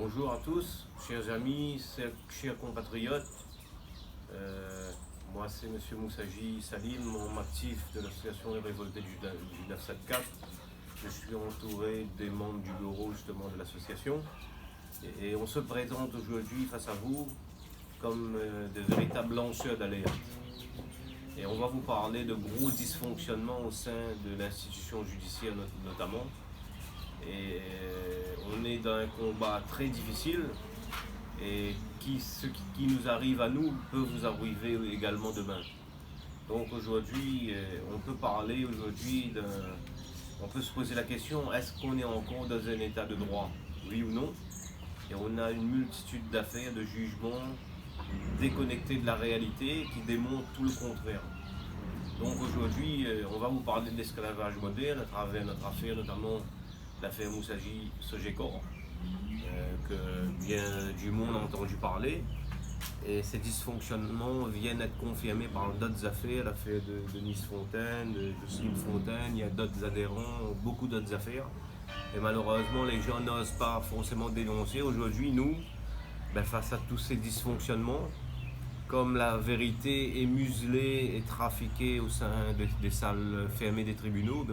Bonjour à tous, chers amis, chers compatriotes. Moi, c'est M. Moussaji Salim, membre actif de l'association Les Révoltés du 974. Je suis entouré des membres du bureau justement de l'association. Et on se présente aujourd'hui face à vous comme de véritables lanceurs d'alerte. Et on va vous parler de gros dysfonctionnements au sein de l'institution judiciaire notamment. Et on est dans un combat très difficile et ce qui nous arrive à nous peut vous arriver également demain. Donc aujourd'hui, on peut parler aujourd'hui on peut se poser la question, est-ce qu'on est encore dans un état de droit? Oui ou non? Et on a une multitude d'affaires, de jugements déconnectés de la réalité qui démontrent tout le contraire. Donc aujourd'hui, on va vous parler de l'esclavage moderne à travers notre affaire, notamment l'affaire Moussaji Sogecor, que bien du monde a entendu parler. Et ces dysfonctionnements viennent être confirmés par d'autres affaires, l'affaire de Denise Fontaine, de Jocelyne Fontaine, il y a d'autres adhérents, beaucoup d'autres affaires. Et malheureusement, les gens n'osent pas forcément dénoncer. Aujourd'hui, nous, face à tous ces dysfonctionnements, comme la vérité est muselée et trafiquée au sein des salles fermées des tribunaux,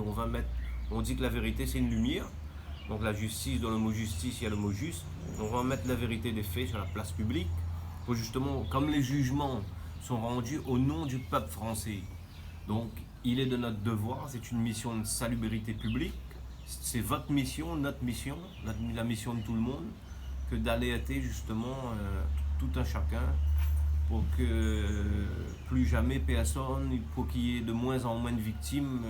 on dit que la vérité c'est une lumière. Donc la justice, dans le mot justice, il y a le mot juste. On va mettre la vérité des faits sur la place publique pour justement, comme les jugements sont rendus au nom du peuple français. Donc il est de notre devoir, c'est une mission de salubrité publique. C'est votre mission, notre mission, la mission de tout le monde, que d'alerter justement tout un chacun pour que plus jamais personne, pour qu'il y ait de moins en moins de victimes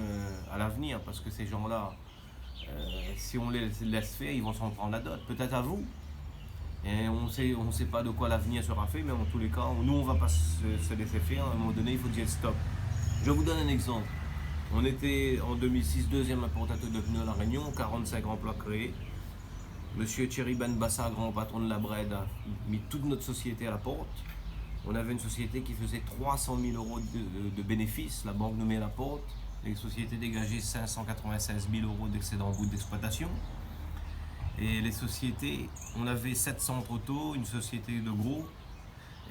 à l'avenir, parce que ces gens-là, si on les laisse faire, ils vont s'en prendre à d'autres, peut-être à vous. Et on sait pas de quoi l'avenir sera fait, mais en tous les cas, nous on va pas se laisser faire. À un moment donné, il faut dire stop. Je vous donne un exemple. On était en 2006 deuxième importateur de pneus à La Réunion, 45 emplois créés. Monsieur Thierry Benbassa, grand patron de la Bred, a mis toute notre société à la porte. On avait une société qui faisait 300 000 euros de bénéfices, la banque nous met à la porte. Les sociétés dégageaient 596 000 euros d'excédent brut d'exploitation. Et les sociétés, on avait 700 autos, une société de gros,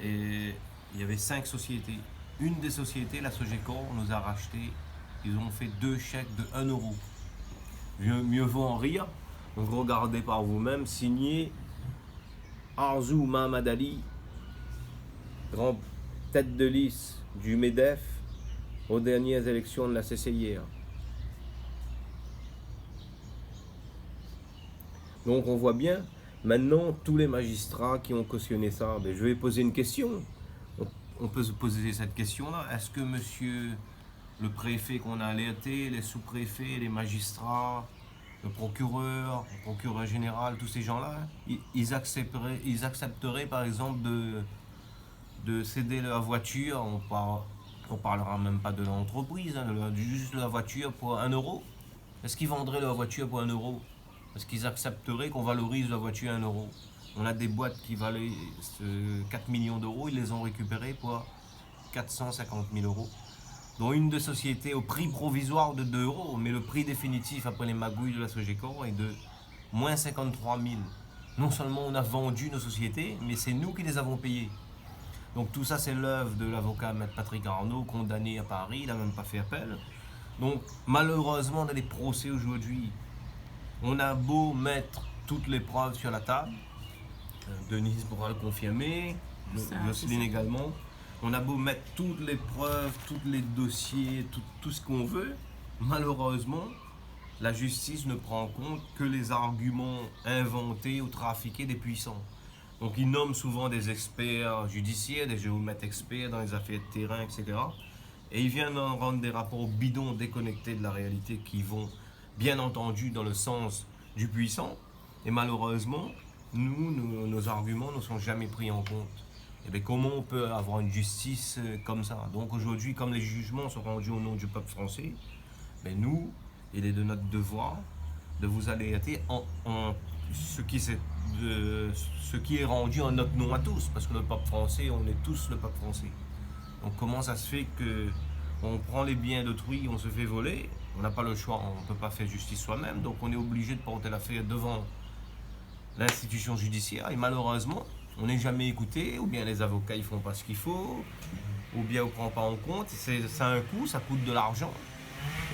et il y avait 5 sociétés. Une des sociétés, la Sogecor, nous a racheté, ils ont fait 2 chèques de 1 euro. Mieux vaut en rire, donc regardez par vous-même, signé Arzou Mahamad Ali, grand tête de liste du MEDEF aux dernières élections de la CCIR. Donc on voit bien, maintenant tous les magistrats qui ont cautionné ça, je vais poser une question. On peut se poser cette question-là. Est-ce que monsieur le préfet qu'on a alerté, les sous-préfets, les magistrats, le procureur général, tous ces gens-là, ils accepteraient par exemple de céder leur voiture, on parlera même pas de l'entreprise, juste de la voiture pour 1 euro. Est-ce qu'ils vendraient leur voiture pour 1 euro? Est-ce qu'ils accepteraient qu'on valorise la voiture à 1 euro? On a des boîtes qui valaient 4 millions d'euros, ils les ont récupérées pour 450 000 euros. Dont une de société au prix provisoire de 2 euros, mais le prix définitif après les magouilles de la Sogecor est de moins 53 000. Non seulement on a vendu nos sociétés, mais c'est nous qui les avons payées. Donc tout ça, c'est l'œuvre de l'avocat Maître Patrick Arnaud, condamné à Paris, il n'a même pas fait appel. Donc malheureusement, dans les procès aujourd'hui, on a beau mettre toutes les preuves sur la table, Denise pourra le confirmer, Jocelyne également, on a beau mettre toutes les preuves, tous les dossiers, tout ce qu'on veut, malheureusement, la justice ne prend en compte que les arguments inventés ou trafiqués des puissants. Donc ils nomment souvent des experts judiciaires, des géomètres experts dans les affaires de terrain, etc. Et ils viennent en rendre des rapports bidons déconnectés de la réalité qui vont bien entendu dans le sens du puissant. Et malheureusement, nos arguments ne sont jamais pris en compte. Et bien comment on peut avoir une justice comme ça? Donc aujourd'hui, comme les jugements sont rendus au nom du peuple français, nous, il est de notre devoir de vous alerter en ce qui est rendu en notre nom à tous, parce que le peuple français, on est tous le peuple français. Donc comment ça se fait qu'on prend les biens d'autrui, on se fait voler, on n'a pas le choix, on ne peut pas faire justice soi-même, donc on est obligé de porter l'affaire devant l'institution judiciaire et malheureusement, on n'est jamais écouté, ou bien les avocats ils font pas ce qu'il faut, ou bien on ne prend pas en compte, ça a un coût, ça coûte de l'argent.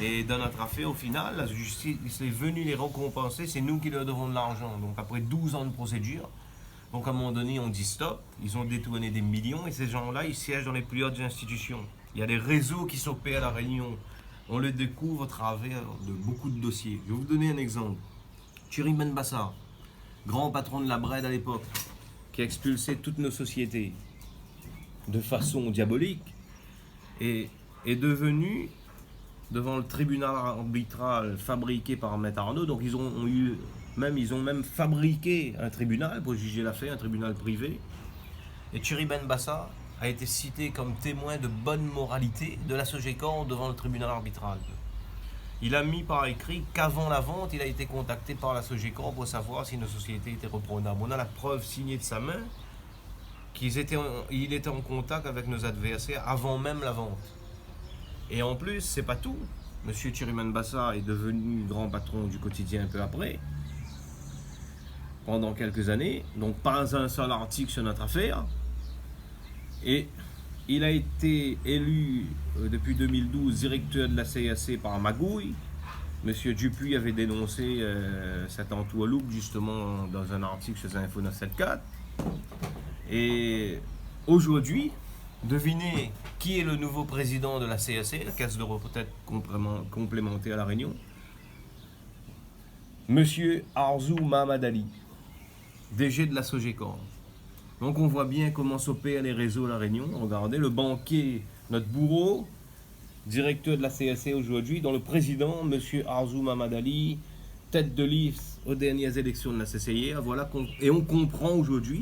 Et dans notre affaire, au final, la justice est venue les récompenser, c'est nous qui leur devons de l'argent. Donc après 12 ans de procédure, donc à un moment donné, on dit stop, ils ont détourné des millions et ces gens-là, ils siègent dans les plus hautes institutions. Il y a des réseaux qui s'opèrent à La Réunion. On le découvre au travers de beaucoup de dossiers. Je vais vous donner un exemple. Thierry Benbassa, grand patron de la Bred à l'époque, qui a expulsé toutes nos sociétés de façon diabolique, et est devenu, devant le tribunal arbitral fabriqué par Maître Arnaud, donc ils ont même fabriqué un tribunal pour juger l'affaire, un tribunal privé, et Thierry Benbassa a été cité comme témoin de bonne moralité de la Sogecor devant le tribunal arbitral. Il a mis par écrit qu'avant la vente, il a été contacté par la Sogecor pour savoir si nos sociétés étaient reprenables. On a la preuve signée de sa main qu'il était en contact avec nos adversaires avant même la vente. Et en plus, c'est pas tout. Monsieur Thierry Benbassa est devenu grand patron du quotidien un peu après, pendant quelques années, donc pas un seul article sur notre affaire. Et il a été élu depuis 2012 directeur de la CAC par magouille. Monsieur Dupuis avait dénoncé cet entourloupe justement dans un article chez Info 974. Et aujourd'hui, devinez qui est le nouveau président de la CAC, la Caisse de retraite complémentaire à La Réunion. Monsieur Arzou Mahamad Ali, DG de la Sogecor. Donc on voit bien comment s'opèrent les réseaux à La Réunion. Regardez, le banquier, notre bourreau, directeur de la CAC aujourd'hui, dont le président, monsieur Arzou Mahamad Ali, tête de liste aux dernières élections de la CCIR. Voilà et on comprend aujourd'hui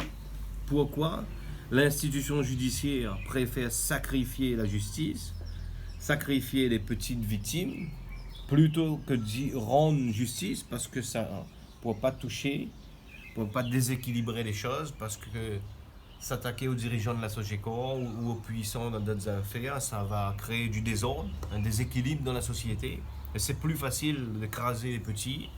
pourquoi l'institution judiciaire préfère sacrifier la justice, sacrifier les petites victimes, plutôt que de rendre justice, parce que ça ne pourra pas toucher, pour ne pas déséquilibrer les choses, parce que s'attaquer aux dirigeants de la Sogecor ou aux puissants dans d'autres affaires, ça va créer du désordre, un déséquilibre dans la société. Et c'est plus facile d'écraser les petits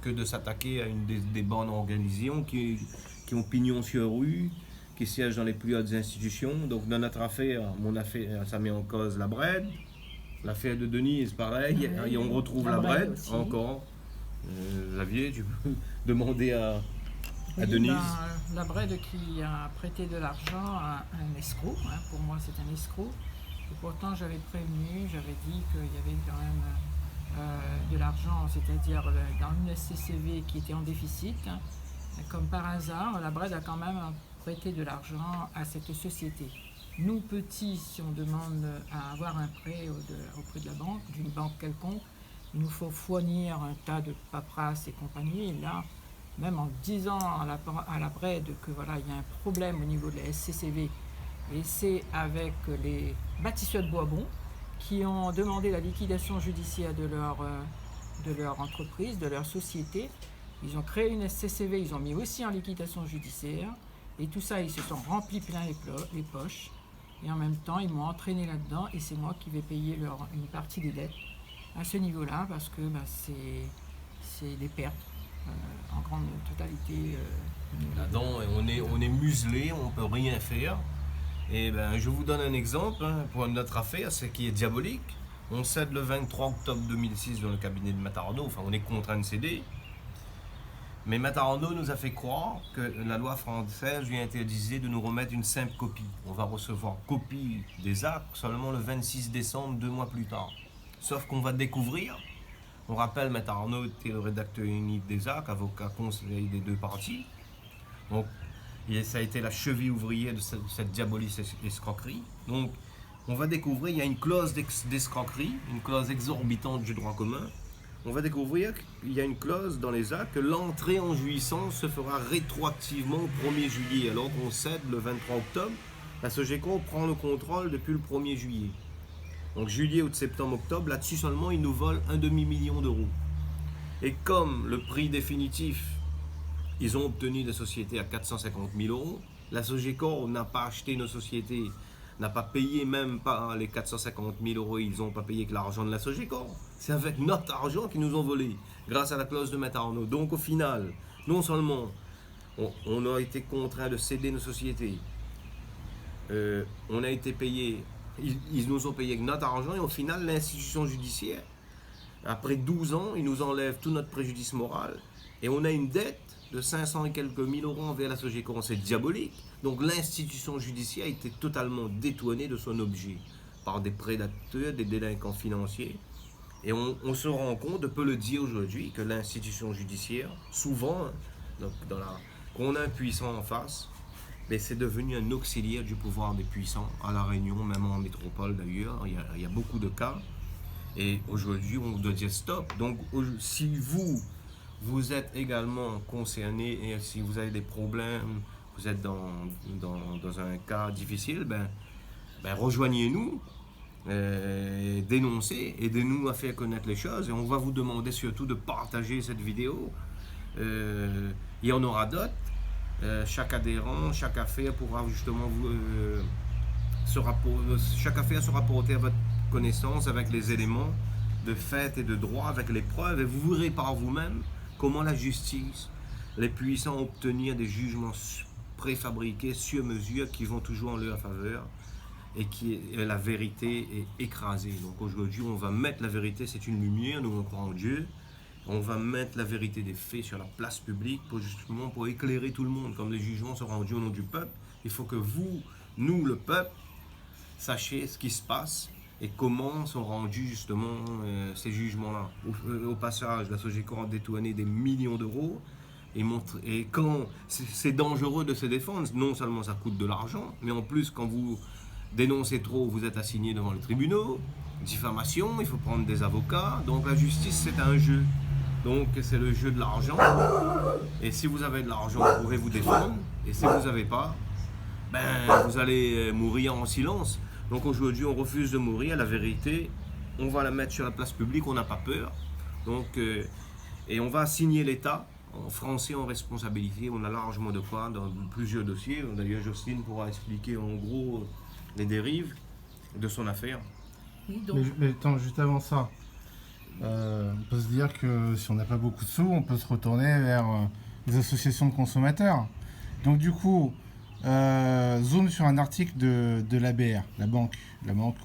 que de s'attaquer à des bandes organisées qui ont pignon sur rue, qui siègent dans les plus hautes institutions. Donc dans notre affaire, mon affaire, ça met en cause la Bred. L'affaire de Denise, pareil, oui, et on retrouve la Bred aussi. Encore. Xavier, tu peux demander à Denise. La Bred qui a prêté de l'argent à un escroc, hein, pour moi c'est un escroc. Et pourtant j'avais prévenu, j'avais dit qu'il y avait quand même de l'argent, c'est-à-dire dans une SCCV qui était en déficit. Hein. Comme par hasard, la Bred a quand même prêté de l'argent à cette société. Nous petits, si on demande à avoir un prêt auprès de la banque, d'une banque quelconque, il nous faut fournir un tas de paperasse et compagnie. Et là, même en disant à la Bred que voilà, il y a un problème au niveau de la SCCV, et c'est avec les bâtisseurs de Boisbon qui ont demandé la liquidation judiciaire de leur entreprise, de leur société. Ils ont créé une SCCV, ils ont mis aussi en liquidation judiciaire, et tout ça, ils se sont remplis plein les poches, et en même temps, ils m'ont entraîné là-dedans, et c'est moi qui vais payer une partie des dettes à ce niveau-là, parce que c'est des pertes en grande totalité. Là-dedans, on est muselé, on ne peut rien faire. Et je vous donne un exemple pour notre affaire, c'est qui est diabolique. On cède le 23 octobre 2006 dans le cabinet de Maître Arnaud, enfin on est contraint de céder. Mais Maître Arnaud nous a fait croire que la loi française lui interdisait de nous remettre une simple copie. On va recevoir copie des actes seulement le 26 décembre, 2 mois plus tard. Sauf qu'on va découvrir, on rappelle Maître Arnaud était le rédacteur unique des actes, avocat conseiller des deux parties. Donc ça a été la cheville ouvrière de cette diabolique escroquerie. Donc on va découvrir, il y a une clause d'escroquerie, une clause exorbitante du droit commun. On va découvrir qu'il y a une clause dans les actes que l'entrée en jouissance se fera rétroactivement au 1er juillet, alors qu'on cède le 23 octobre. La Sogecor prend le contrôle depuis le 1er juillet. Donc juillet, août, septembre, octobre, là-dessus seulement, ils nous volent un demi-million d'euros. Et comme le prix définitif, ils ont obtenu des sociétés à 450 000 euros, la Sogecor n'a pas acheté nos sociétés, n'a pas payé même pas les 450 000 euros, ils n'ont pas payé que l'argent de la Sogecor. C'est avec notre argent qu'ils nous ont volé, grâce à la clause de Maître Arnaud. Donc au final, non seulement On a été contraint de céder nos sociétés. On a été payé, ils nous ont payé avec notre argent et au final, l'institution judiciaire, après 12 ans, ils nous enlèvent tout notre préjudice moral et on a une dette de 500 et quelques mille euros envers la Sogeco. C'est diabolique. Donc l'institution judiciaire a été totalement détournée de son objet par des prédateurs, des délinquants financiers. Et on se rend compte, on peut le dire aujourd'hui, que l'institution judiciaire, souvent, qu'on a un puissant en face, mais c'est devenu un auxiliaire du pouvoir des puissants, à La Réunion, même en métropole d'ailleurs, il y a beaucoup de cas. Et aujourd'hui, on doit dire stop. Donc si vous êtes également concerné et si vous avez des problèmes, vous êtes dans un cas difficile, ben rejoignez-nous, dénoncez, aidez-nous à faire connaître les choses et on va vous demander surtout de partager cette vidéo. Il y en aura d'autres. Chaque adhérent, chaque affaire pourra justement chaque affaire sera rapportée à votre connaissance avec les éléments de fait et de droit, avec les preuves, et vous verrez par vous-même comment la justice, les puissants obtenir des jugements préfabriqués sur mesure qui vont toujours en leur faveur et la vérité est écrasée. Donc aujourd'hui, on va mettre la vérité, c'est une lumière, nous on croit en Dieu. On va mettre la vérité des faits sur la place publique pour éclairer tout le monde. Comme les jugements sont rendus au nom du peuple, il faut que nous, le peuple, sachiez ce qui se passe et comment sont rendus justement ces jugements-là. Au passage, la Sogeco a détourné des millions d'euros et quand c'est dangereux de se défendre, non seulement ça coûte de l'argent, mais en plus quand vous dénoncez trop, vous êtes assigné devant les tribunaux, diffamation, il faut prendre des avocats, donc la justice c'est un jeu. Donc c'est le jeu de l'argent. Et si vous avez de l'argent, vous pourrez vous défendre. Et si vous n'avez pas, vous allez mourir en silence. Donc aujourd'hui, on refuse de mourir. La vérité, on va la mettre sur la place publique, on n'a pas peur. Donc, et on va assigner l'État en français en responsabilité. On a largement de quoi dans plusieurs dossiers. D'ailleurs, Jocelyne pourra expliquer en gros les dérives de son affaire. Oui, donc... mais attends, juste avant ça. On peut se dire que si on n'a pas beaucoup de sous, on peut se retourner vers les associations de consommateurs. Donc du coup, zoom sur un article de l'ABR, la banque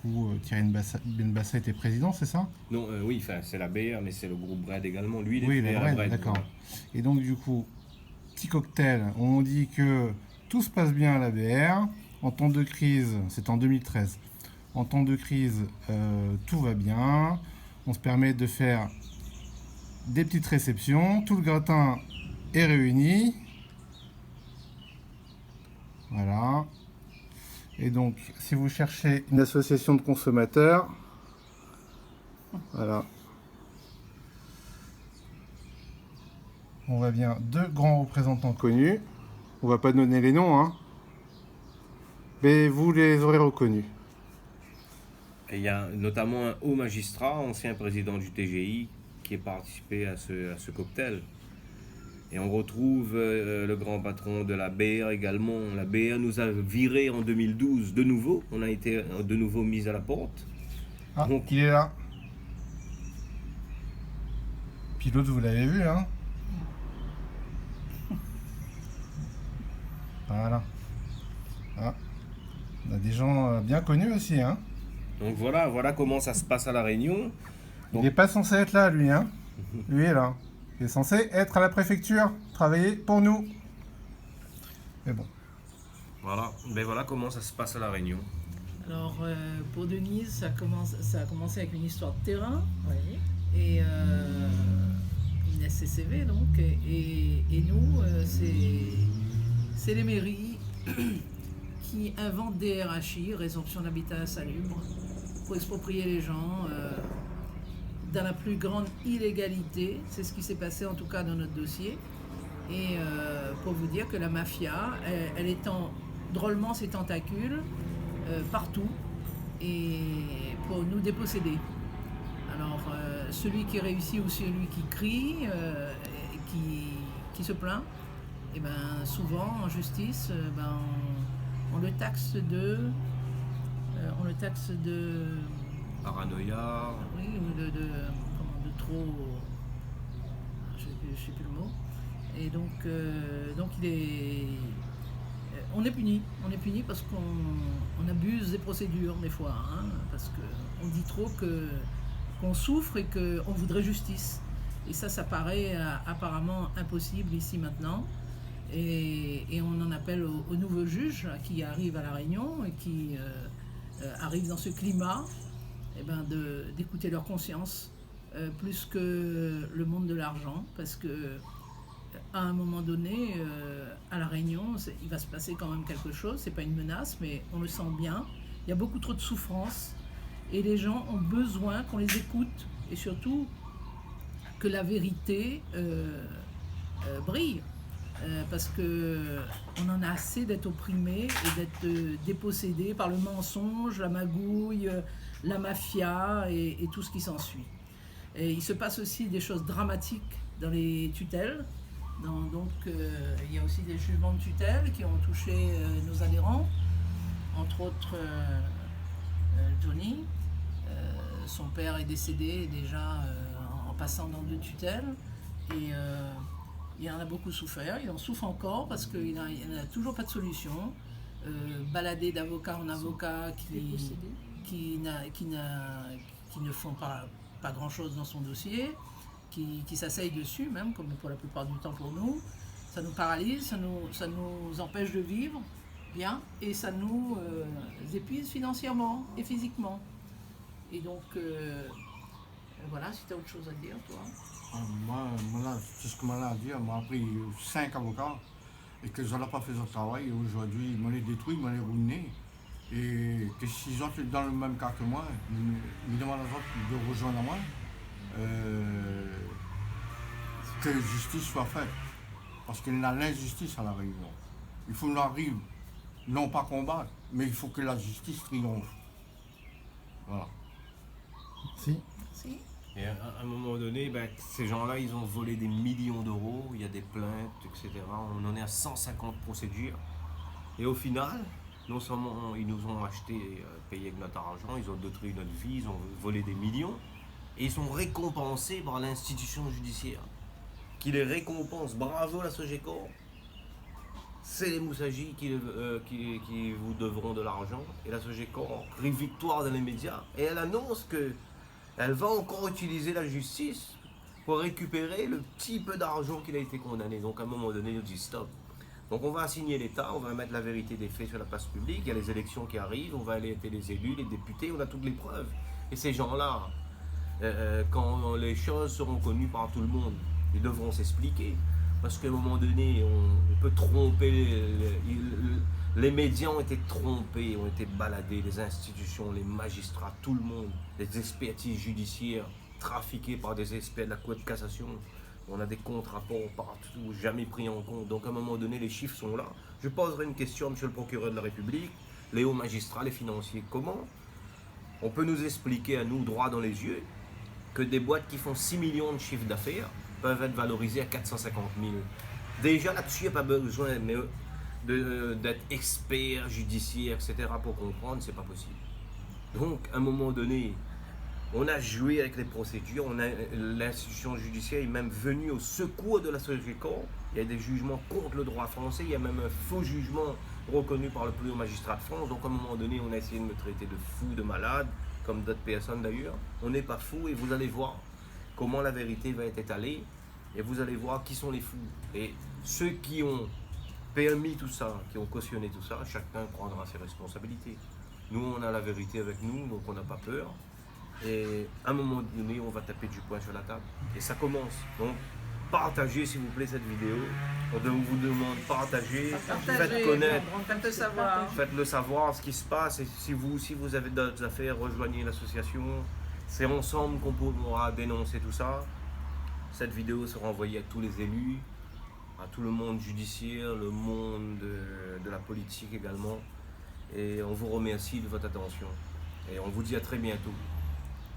où Thierry Benbassa était président, c'est ça? Non, oui, c'est l'ABR, mais c'est le groupe Bred également. Lui, il est Bred, d'accord. Et donc du coup, petit cocktail, on dit que tout se passe bien à l'ABR. En temps de crise, c'est en 2013, en temps de crise, tout va bien. On se permet de faire des petites réceptions. Tout le gratin est réuni. Voilà. Et donc, si vous cherchez une association de consommateurs, voilà. On voit bien deux grands représentants connus. On va pas donner les noms, hein. Mais vous les aurez reconnus. Et il y a notamment un haut magistrat, ancien président du TGI, qui est participé à ce cocktail. Et on retrouve le grand patron de la BR également. La BR nous a virés en 2012 de nouveau. On a été de nouveau mis à la porte. Ah, donc, il est là. Puis l'autre, vous l'avez vu, hein? Voilà. Ah. On a des gens bien connus aussi, hein? Donc voilà comment ça se passe à La Réunion. Donc... Il n'est pas censé être là, lui, hein? Lui est là. Il est censé être à la préfecture, travailler pour nous. Mais bon. Voilà comment ça se passe à La Réunion. Alors, pour Denise, ça a commencé avec une histoire de terrain. Oui. Et une SCCV, donc. Et nous, c'est les mairies qui inventent des RHI, résorption d'habitat insalubre, pour exproprier les gens dans la plus grande illégalité. C'est ce qui s'est passé en tout cas dans notre dossier. Et pour vous dire que la mafia, elle étend drôlement ses tentacules partout et pour nous déposséder. Alors celui qui réussit ou celui qui crie, qui se plaint, et ben souvent en justice, on le taxe de paranoïa. Oui, ou de trop, je sais plus le mot. Et donc on est puni parce qu'on abuse des procédures des fois, hein, parce qu'on dit trop qu'on souffre et qu'on voudrait justice. Et ça paraît apparemment impossible ici maintenant. Et on en appelle aux nouveaux juges qui arrivent à La Réunion et qui arrivent dans ce climat, d'écouter leur conscience plus que le monde de l'argent, parce que à un moment donné, à La Réunion, il va se passer quand même quelque chose. C'est pas une menace, mais on le sent bien. Il y a beaucoup trop de souffrance et les gens ont besoin qu'on les écoute et surtout que la vérité brille. Parce qu'on en a assez d'être opprimé et d'être dépossédé par le mensonge, la magouille, la mafia et tout ce qui s'ensuit. Et il se passe aussi des choses dramatiques dans les tutelles. Il y a aussi des jugements de tutelle qui ont touché nos adhérents, entre autres Johnny. Son père est décédé déjà en passant dans 2 tutelles. Et il en a beaucoup souffert, il en souffre encore parce qu'il n'a toujours pas de solution. Baladé d'avocat en avocat qui ne font pas grand-chose dans son dossier, qui s'asseyent dessus même, comme pour la plupart du temps pour nous. Ça nous paralyse, ça nous empêche de vivre bien et ça nous épuise financièrement et physiquement. Et donc, voilà, si tu as autre chose à dire, toi. Moi, là, c'est ce que m'a à dire. M'a pris 5 avocats et que je n'ai pas fait ce travail. Et aujourd'hui, ils m'ont détruit, ils m'ont ruiné. Et que s'ils ont dans le même cas que moi, ils demandent aux autres de rejoindre moi. Que justice soit faite. Parce qu'il y a l'injustice à La Réunion. Il faut qu'on arrive, non pas combattre, mais il faut que la justice triomphe. Voilà. Merci. Merci. Et à un moment donné, ces gens-là, ils ont volé des millions d'euros, il y a des plaintes, etc. On en est à 150 procédures. Et au final, non seulement ils nous ont acheté, payé avec notre argent, ils ont détruit notre vie, ils ont volé des millions, et ils sont récompensés par l'institution judiciaire, qui les récompense. Bravo la Sogecor. C'est les Moussagis qui vous devront de l'argent. Et la Sogecor crie victoire dans les médias. Et elle annonce qu'elle va encore utiliser la justice pour récupérer le petit peu d'argent qu'il a été condamné. Donc à un moment donné, il dit stop. Donc on va assigner l'État, on va mettre la vérité des faits sur la place publique. Il y a les élections qui arrivent, on va aller être les élus, les députés, on a toutes les preuves. Et ces gens-là, quand les choses seront connues par tout le monde, ils devront s'expliquer. Parce qu'à un moment donné, on peut tromper, les médias ont été trompés, ont été baladés, les institutions, les magistrats, tout le monde, les expertises judiciaires trafiquées par des experts de la Cour de cassation. On a des contre-rapports partout, jamais pris en compte. Donc à un moment donné, les chiffres sont là. Je poserai une question à M. le procureur de la République, les hauts magistrats, les financiers. Comment on peut nous expliquer à nous, droit dans les yeux, que des boîtes qui font 6 millions de chiffres d'affaires peuvent être valorisées à 450 000. Déjà là-dessus, il n'y a pas besoin d'être expert judiciaire, etc. pour comprendre, c'est pas possible. Donc, à un moment donné, on a joué avec les procédures, l'institution judiciaire est même venue au secours de la Sogecor. Il y a des jugements contre le droit français, il y a même un faux jugement reconnu par le plus haut magistrat de France. Donc, à un moment donné, on a essayé de me traiter de fou, de malade, comme d'autres personnes d'ailleurs. On n'est pas fou et vous allez voir comment la vérité va être étalée et vous allez voir qui sont les fous. Et ceux qui ont permis tout ça, qui ont cautionné tout ça, chacun prendra ses responsabilités. Nous, on a la vérité avec nous, donc on n'a pas peur. Et à un moment donné, on va taper du poing sur la table. Et ça commence. Donc, partagez s'il vous plaît cette vidéo. On vous demande partagez, faites connaître, faites-le savoir ce qui se passe. Et si vous avez d'autres affaires, rejoignez l'association. C'est ensemble qu'on pourra dénoncer tout ça. Cette vidéo sera envoyée à tous les élus, à tout le monde judiciaire, le monde de la politique également. Et on vous remercie de votre attention. Et on vous dit à très bientôt.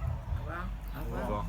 Au revoir. Au revoir.